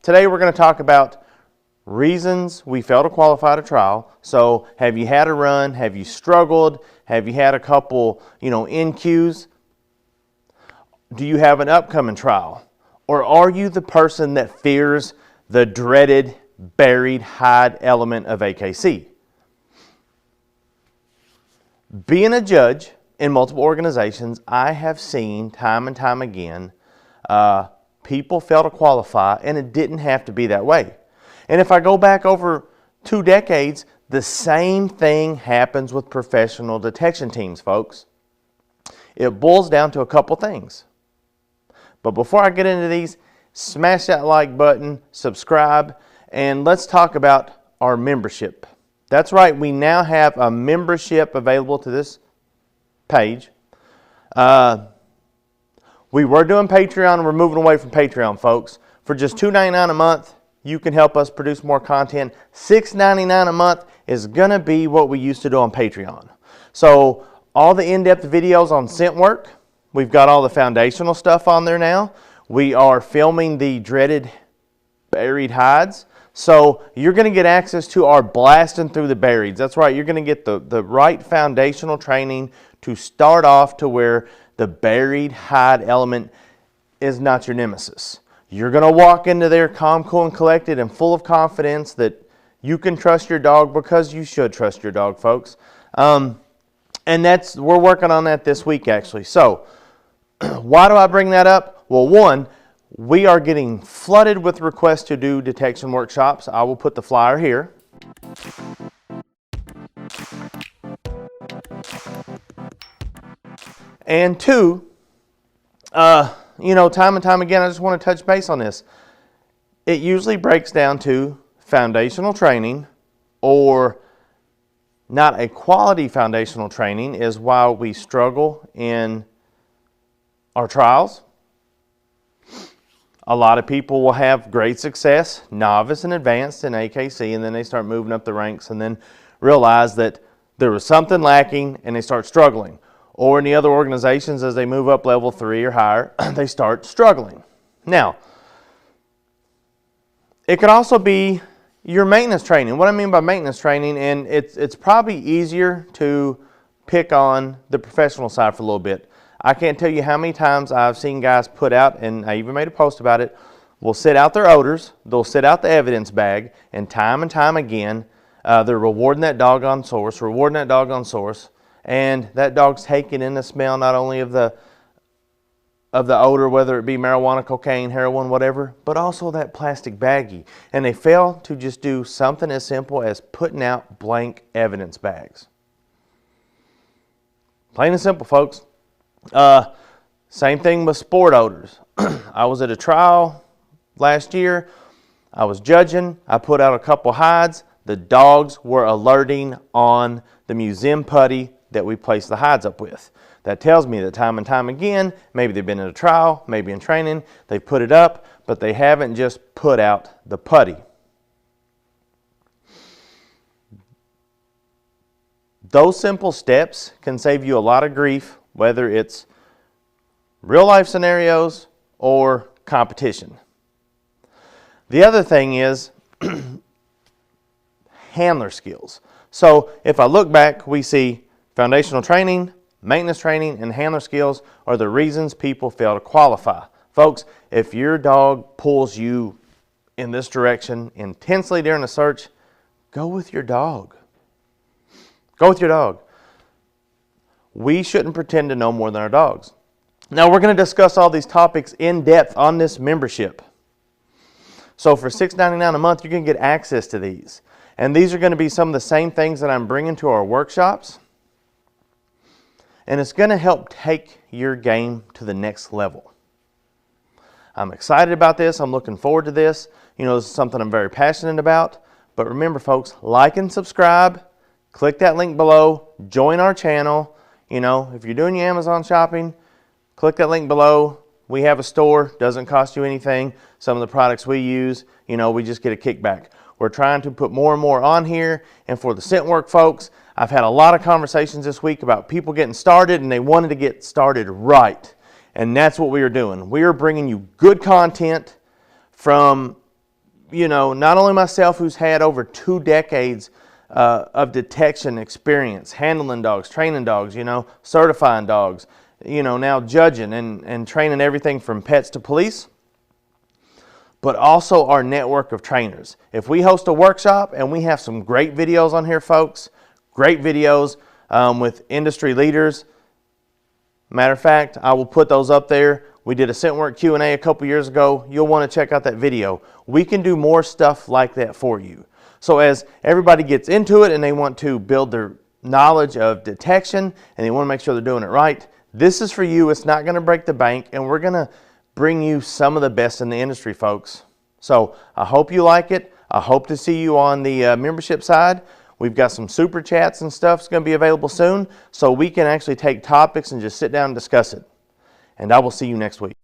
Today we're going to talk about reasons we fail to qualify at a trial. So have you had a run? Have you struggled? Have you had a couple, NQs? Do you have an upcoming trial? Or are you the person that fears the dreaded buried hide element of AKC? Being a judge in multiple organizations, I have seen time and time again people fail to qualify, and it didn't have to be that way. And if I go back over 2 decades, the same thing happens with professional detection teams, folks. It boils down to a couple things. But before I get into these, smash that like button, subscribe, and let's talk about our membership. That's right, we now have a membership available to this page. We were doing Patreon, and we're moving away from Patreon, folks. For just $2.99 a month, you can help us produce more content. $6.99 a month is going to be what we used to do on Patreon. So all the in-depth videos on scent work, we've got all the foundational stuff on there now. We are filming the dreaded buried hides. So you're going to get access to our blasting through the burieds. That's right, you're going to get the right foundational training to start off to where the buried hide element is not your nemesis. You're going to walk into there calm, cool, and collected and full of confidence that you can trust your dog, because you should trust your dog, folks. And we're working on that this week, actually. So why do I bring that up? Well, one, we are getting flooded with requests to do detection workshops. I will put the flyer here. And two, time and time again, I just want to touch base on this. It usually breaks down to foundational training, or not a quality foundational training is why we struggle in our trials. A lot of people will have great success, novice and advanced in AKC, and then they start moving up the ranks and then realize that there was something lacking and they start struggling. Or in the other organizations, as they move up level 3 or higher, they start struggling. Now, it could also be your maintenance training. What I mean by maintenance training, and it's probably easier to pick on the professional side for a little bit. I can't tell you how many times I've seen guys put out, and I even made a post about it, will sit out their odors, they'll sit out the evidence bag, and time again, they're rewarding that doggone source, and that dog's taking in the smell not only of the odor, whether it be marijuana, cocaine, heroin, whatever, but also that plastic baggie. And they fail to just do something as simple as putting out blank evidence bags. Plain and simple, folks. Same thing with sport odors. I was at a trial last year. I was judging. I put out a couple hides. The dogs were alerting on the museum putty that we place the hides up with. That tells me that time and time again, maybe they've been in a trial, maybe in training, they put it up, but they haven't just put out the putty. Those simple steps can save you a lot of grief, whether it's real life scenarios or competition. The other thing is handler skills. So if I look back, we see foundational training, maintenance training, and handler skills are the reasons people fail to qualify. Folks, if your dog pulls you in this direction intensely during a search, go with your dog. Go with your dog. We shouldn't pretend to know more than our dogs. Now, we're going to discuss all these topics in depth on this membership. So for $6.99 a month, you're going to get access to these. And these are going to be some of the same things that I'm bringing to our workshops. And it's going to help take your game to the next level. I'm excited about this. I'm looking forward to this. This is something I'm very passionate about. But remember, folks, like and subscribe. Click that link below. Join our channel. If you're doing your Amazon shopping, click that link below. We have a store. Doesn't cost you anything. Some of the products we use, we just get a kickback. We're trying to put more and more on here. And for the scent work folks, I've had a lot of conversations this week about people getting started, and they wanted to get started right. And that's what we are doing. We are bringing you good content from you know, not only myself, who's had over 2 decades of detection experience, handling dogs, training dogs, you know, certifying dogs, you know, now judging and training everything from pets to police, but also our network of trainers. If we host a workshop, and we have some great videos on here, folks, great videos with industry leaders. Matter of fact, I will put those up there. We did a scentwork Q&A a couple years ago. You'll want to check out that video. We can do more stuff like that for you. So as everybody gets into it and they want to build their knowledge of detection and they want to make sure they're doing it right, this is for you. It's not going to break the bank, and we're going to bring you some of the best in the industry, folks. So I hope you like it. I hope to see you on the membership side. We've got some super chats and stuff that's going to be available soon, so we can actually take topics and just sit down and discuss it. And I will see you next week.